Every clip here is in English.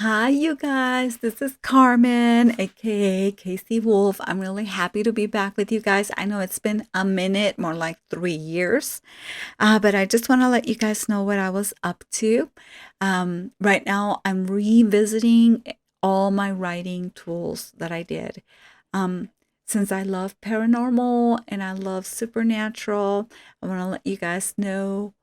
Hi, you guys. This is Carmen, aka Cassey Wolfe. I'm really happy to be back with you guys. I know it's been a minute, more like 3 years, but I just want to let you guys know what I was up to. Right now, I'm revisiting all my writing tools that I did. Um, since I love paranormal and I love supernatural, I want to let you guys know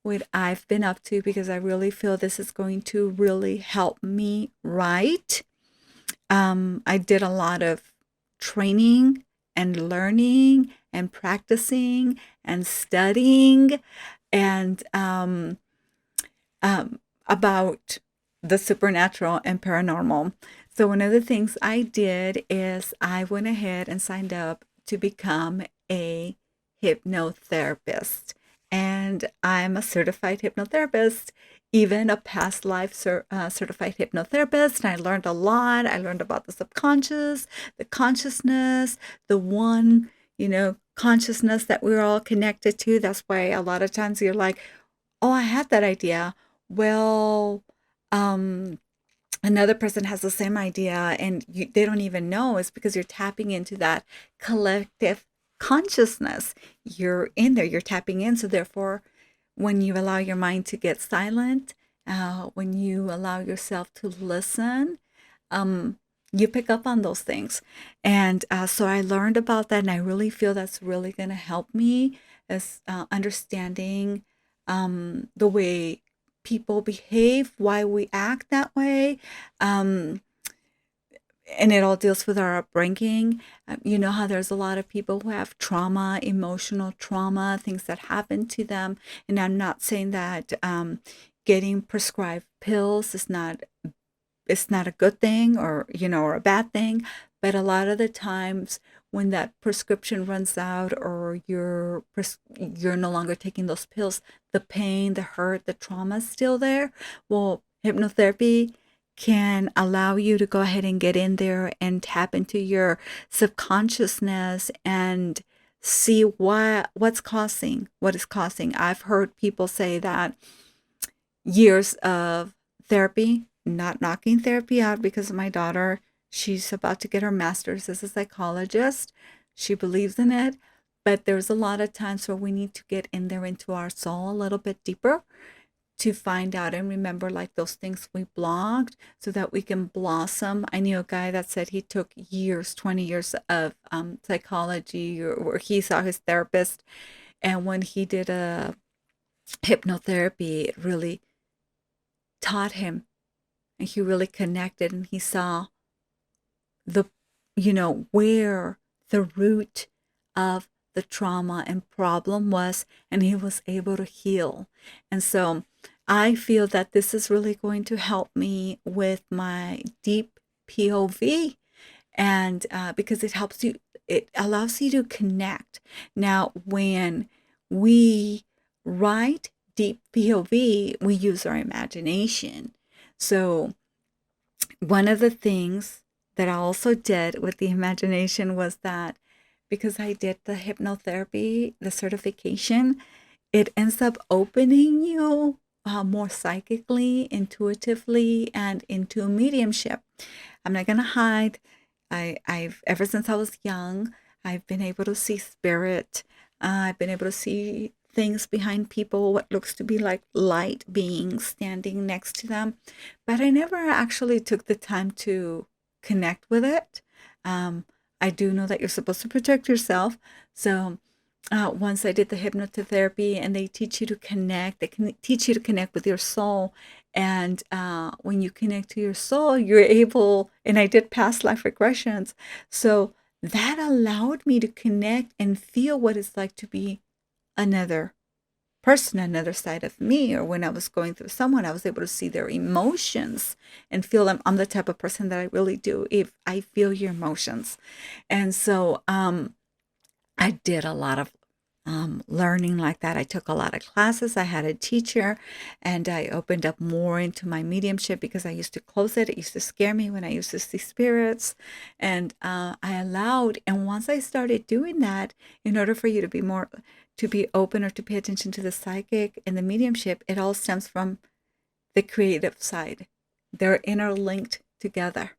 what I've been up to because I really feel this is going to really help me write. I did a lot of training and learning and practicing and studying and about the supernatural and paranormal. So, one of the things I did is I went ahead and signed up to become a hypnotherapist. And I'm a certified hypnotherapist, even a past life certified hypnotherapist. And I learned a lot. I learned about the subconscious, the consciousness, the one, consciousness that we're all connected to. That's why a lot of times you're like, oh, I had that idea. Well, um, another person has the same idea and they don't even know. It's because you're tapping into that collective consciousness. You're in there, you're tapping in. So, therefore, when you allow your mind to get silent, when you allow yourself to listen, um, you pick up on those things. And so I learned about that, and I really feel that's really going to help me as understanding the way people behave, why we act that way. Um, and it all deals with our upbringing. You know how there's a lot of people who have trauma, emotional trauma, things that happen to them. And I'm not saying that getting prescribed pills is not it's not a good thing or or a bad thing, but a lot of the times when that prescription runs out or you're no longer taking those pills, the pain, the hurt, the trauma is still there. Well, hypnotherapy can allow you to go ahead and get in there and tap into your subconsciousness and see what is causing. I've heard people say that years of therapy, not knocking therapy out because of my daughter. She's about to get her master's as a psychologist. She believes in it. But there's a lot of times where we need to get in there into our soul a little bit deeper to find out and remember like those things we blocked so that we can blossom. I knew a guy that said he took years, 20 years of psychology or he saw his therapist. And when he did a hypnotherapy, it really taught him and he really connected and he saw the where the root of the trauma and problem was and he was able to heal. And so I feel that this is really going to help me with my deep POV and because it allows you to connect. Now when we write deep POV, we use our imagination. So one of the things that I also did with the imagination was that because I did the hypnotherapy, the certification, it ends up opening you more psychically, intuitively, and into mediumship. I'm not gonna hide. I've ever since I was young, I've been able to see spirit. I've been able to see things behind people, what looks to be like light beings standing next to them. But I never actually took the time to connect with it. Um, I do know that you're supposed to protect yourself. So once I did the hypnotherapy and they teach you to connect, they can teach you to connect with your soul. And when you connect to your soul, you're able, and I did past life regressions. So that allowed me to connect and feel what it's like to be another person, another side of me. Or when I was going through someone, I was able to see their emotions and feel them. I'm the type of person that I really do if I feel your emotions. And so I did a lot of learning like that. I took a lot of classes. I had a teacher and I opened up more into my mediumship because I used to close it. It used to scare me when I used to see spirits. And I allowed, and once I started doing that, in order for you to be open or to pay attention to the psychic and the mediumship, it all stems from the creative side. They're interlinked together.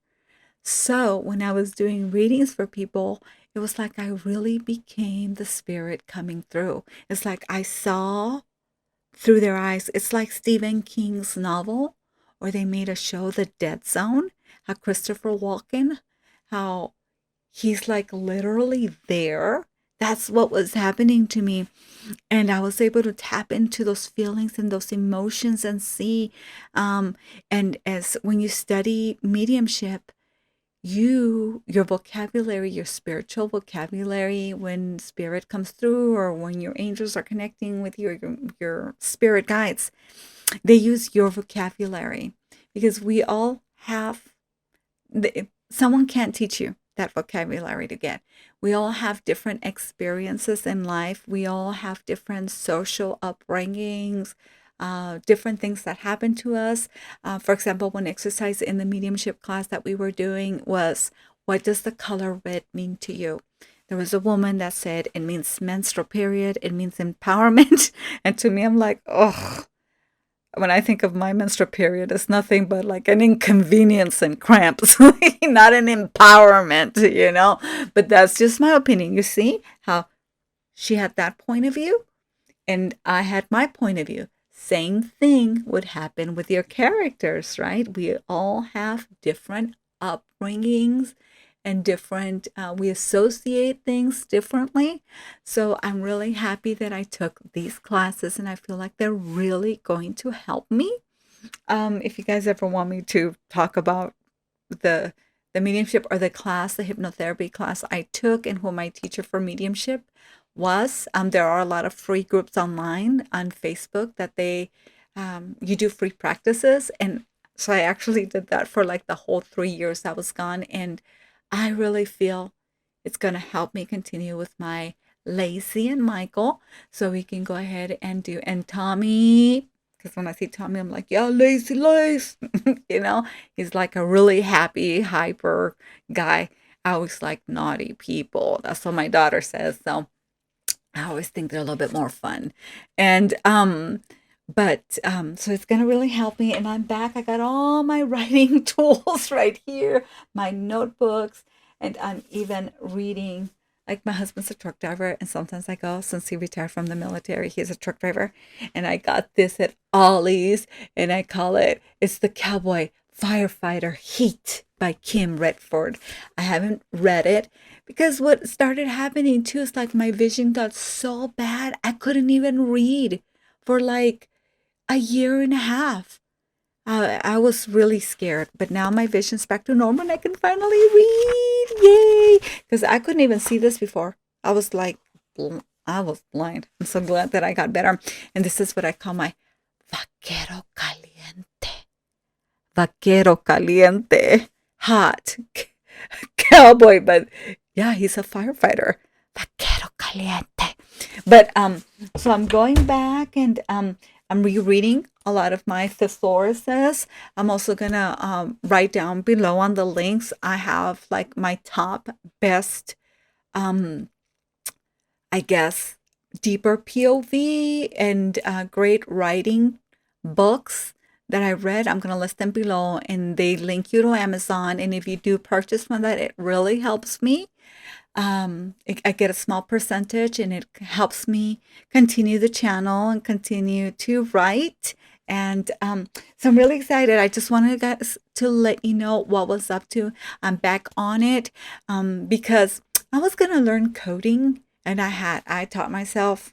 So when I was doing readings for people, it was like I really became the spirit coming through. It's like I saw through their eyes. It's like Stephen King's novel, or they made a show, The Dead Zone, how Christopher Walken, how he's like literally there. That's what was happening to me. And I was able to tap into those feelings and those emotions and see. And as when you study mediumship, your vocabulary, your spiritual vocabulary, when spirit comes through or when your angels are connecting with your spirit guides, they use your vocabulary, because we all have someone can't teach you that vocabulary to get. We all have different experiences in life. We all have different social upbringings, different things that happen to us. For example, one exercise in the mediumship class that we were doing was, what does the color red mean to you? There was a woman that said it means menstrual period, it means empowerment. And to me, I'm like, oh, when I think of my menstrual period, it's nothing but like an inconvenience and cramps, not an empowerment, But that's just my opinion. You see how she had that point of view and I had my point of view. Same thing would happen with your characters, right? We all have different upbringings and different, we associate things differently. So I'm really happy that I took these classes and I feel like they're really going to help me. If you guys ever want me to talk about the mediumship or the class, the hypnotherapy class I took and who my teacher for mediumship was, there are a lot of free groups online on Facebook that you do free practices. And so I actually did that for like the whole 3 years I was gone. And I really feel it's going to help me continue with my Lacey and Michael, so we can go ahead and do, and Tommy, because when I see Tommy, I'm like, yeah, Lacey, Lace. He's like a really happy, hyper guy. I always like naughty people. That's what my daughter says. So I always think they're a little bit more fun. And, so it's going to really help me. And I'm back. I got all my writing tools right here, my notebooks, and I'm even reading. Like, my husband's a truck driver, and sometimes I go, since he retired from the military, he's a truck driver, and I got this at Ollie's, and I call it's the Cowboy Firefighter Heat by Kim Redford. I haven't read it because what started happening too is like my vision got so bad, I couldn't even read for like a year and a half. I was really scared, but now my vision's back to normal and I can finally read. Yay! Because I couldn't even see this before. I was like, I was blind. I'm so glad that I got better. And this is what I call my vaquero caliente. Vaquero caliente. Hot. Cowboy, but yeah, he's a firefighter. Vaquero caliente. But so I'm going back and I'm rereading a lot of my thesauruses. I'm also gonna write down below on the links. I have like my top best, I guess, deeper POV and great writing books that I read. I'm gonna list them below, and they link you to Amazon. And if you do purchase one, that it really helps me. I get a small percentage, and it helps me continue the channel and continue to write. And so I'm really excited. I just wanted guys to let you know what was up to. I'm back on it because I was gonna learn coding, and I taught myself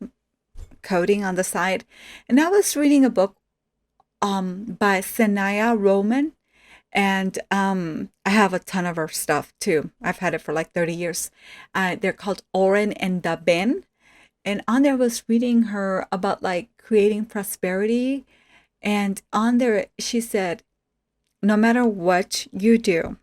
coding on the side, and I was reading a book by Sanaya Roman. And I have a ton of her stuff too. I've had it for like 30 years. They're called Oren and Daben. And on there was reading her about like creating prosperity. And on there, she said, no matter what you do,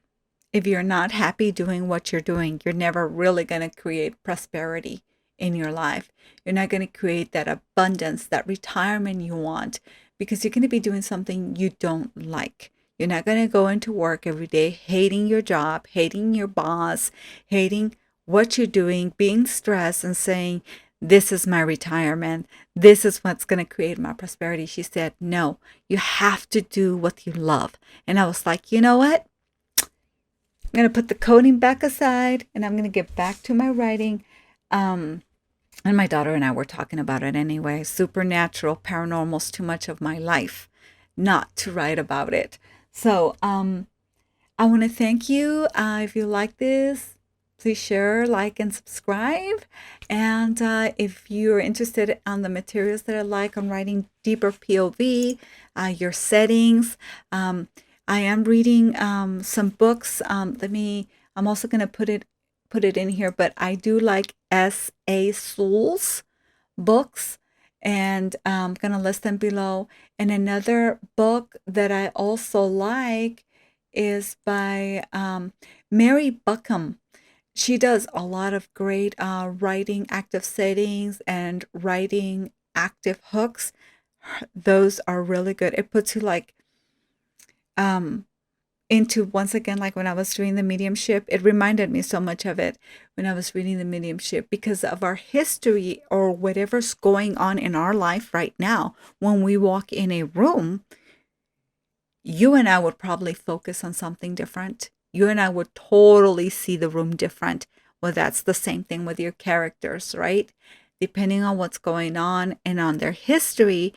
if you're not happy doing what you're doing, you're never really going to create prosperity in your life. You're not going to create that abundance, that retirement you want, because you're going to be doing something you don't like. You're not going to go into work every day hating your job, hating your boss, hating what you're doing, being stressed and saying, this is my retirement. This is what's going to create my prosperity. She said, no, you have to do what you love. And I was like, you know what? I'm going to put the coding back aside and I'm going to get back to my writing. Um, and my daughter and I were talking about it anyway. Supernatural, paranormal's too much of my life not to write about it. So I want to thank you. If you like this, please share, like, and subscribe. And if you're interested in the materials that I like on writing deeper POV, your settings, I am reading some books. I'm also going to put it in here, but I do like S.A. Soule's books, and I'm going to list them below. And another book that I also like is by Mary Buckham. She does a lot of great writing active settings and writing active hooks. Those are really good. It puts you like um, into, once again, like when I was doing the mediumship, it reminded me so much of it when I was reading the mediumship because of our history or whatever's going on in our life right now. When we walk in a room, you and I would probably focus on something different. You and I would totally see the room different. Well, that's the same thing with your characters, right? Depending on what's going on and on their history,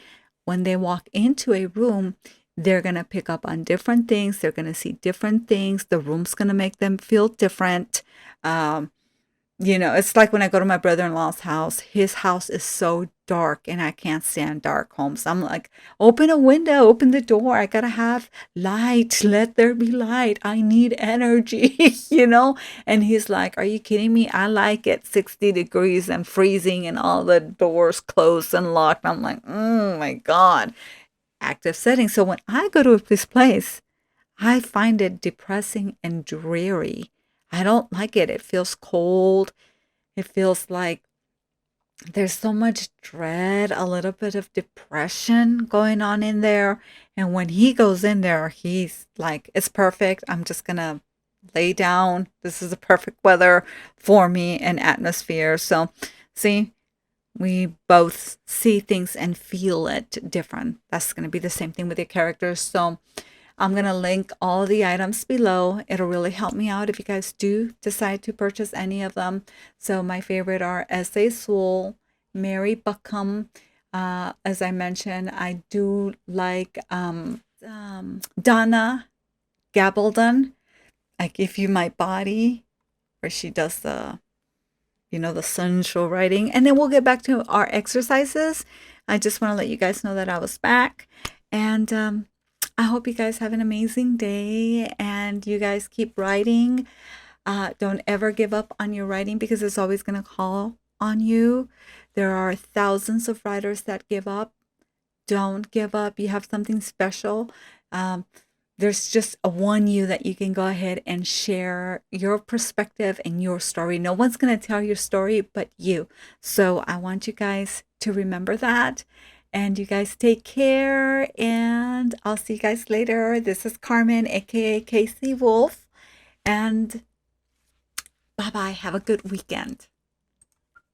when they walk into a room, they're going to pick up on different things. They're going to see different things. The room's going to make them feel different. Um, it's like when I go to my brother-in-law's house. His house is so dark and I can't stand dark homes. I'm like, open a window, open the door. I gotta have light. Let there be light. I need energy. And he's like, are you kidding me? I like it 60 degrees and freezing and all the doors closed and locked. I'm like, oh my God. Active setting. So when I go to this place, I find it depressing and dreary. I don't like it. It feels cold. It feels like there's so much dread, a little bit of depression going on in there. And when he goes in there, he's like, it's perfect. I'm just going to lay down. This is the perfect weather for me and atmosphere. So, see, we both see things and feel it different. That's going to be the same thing with your characters. So, I'm going to link all the items below. It'll really help me out if you guys do decide to purchase any of them. So my favorite are S.A. Soule, Mary Buckham. As I mentioned, I do like Dana Gabaldon, like If You My Body, where she does the sensual writing. And then we'll get back to our exercises. I just want to let you guys know that I was back. And I hope you guys have an amazing day and you guys keep writing. Don't ever give up on your writing because it's always going to call on you. There are thousands of writers that give up. Don't give up. You have something special. There's just a one you that you can go ahead and share your perspective and your story. No one's going to tell your story but you. So I want you guys to remember that. And you guys take care, and I'll see you guys later. This is Carmen, aka Cassey Wolfe, and bye bye. Have a good weekend.